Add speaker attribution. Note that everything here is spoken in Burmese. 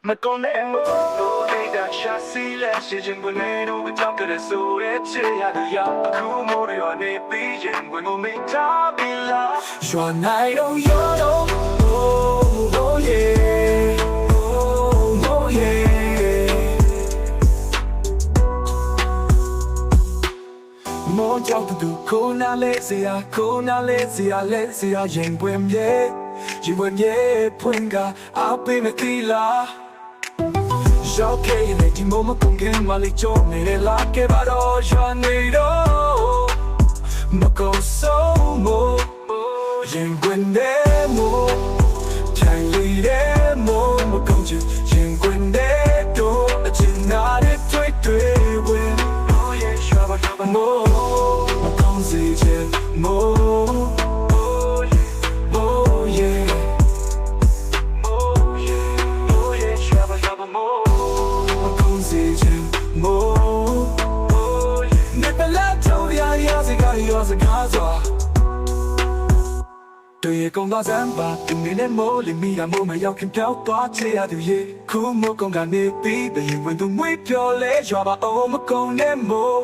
Speaker 1: မကောင်းတဲ့မို့လို့နေတာရှာစီလက်ရှိချင်းဝင်နေတော့ကြောက်ကလေးဆိုရဲ့ချစ်ရတဲ့ရအခုမို့ရနေပြီးရင်ဝင်မမေ့ထားပြီလား Your night on your own oh oh yeah oh oh yeah မောကြောက်တူကိုနာလေးစရာကိုနာလေးစရာလက်စရာရင်ပွင့်မြေရင်ပွင့်မြေဖွင့်ကအပင်မတီလာရောက်ခဲ့ရင်ဒီမိုမကုန်ခင်မလေးချိုးနေလာခဲ့ပါတော့ရွာနေတော့မကုန်ဆုံးမို့ရင်ပွင့်တဲ့မို့ထိုင်လေတဲ့မို့မကုန်ချင်ရင်ပွင့်တဲ့တော့အချင်နာတဲ့တွေ့တွေ့ဝင် Oh yeah ရွာပါမို့မကောင်းစေချင်မို့ Oh yeah Oh yeah Oh yeah Oh yeah ရွာပါမို့မကောင်းစေချင်မို့ Oh yeah နေပလာတော့ရစကားစွာတွေ့ကုန်သွားစမ်းပါဒီနေ့နဲ့မိုးလီမီယာမိုးမရောက်ခင်ပြောက်သွားချရသူရေခုမိုးကုန်ကနေပြီးဘယ်ဝင်သူမွေးပြောလဲရွာပါအောင်မကုန်နဲ့မိုး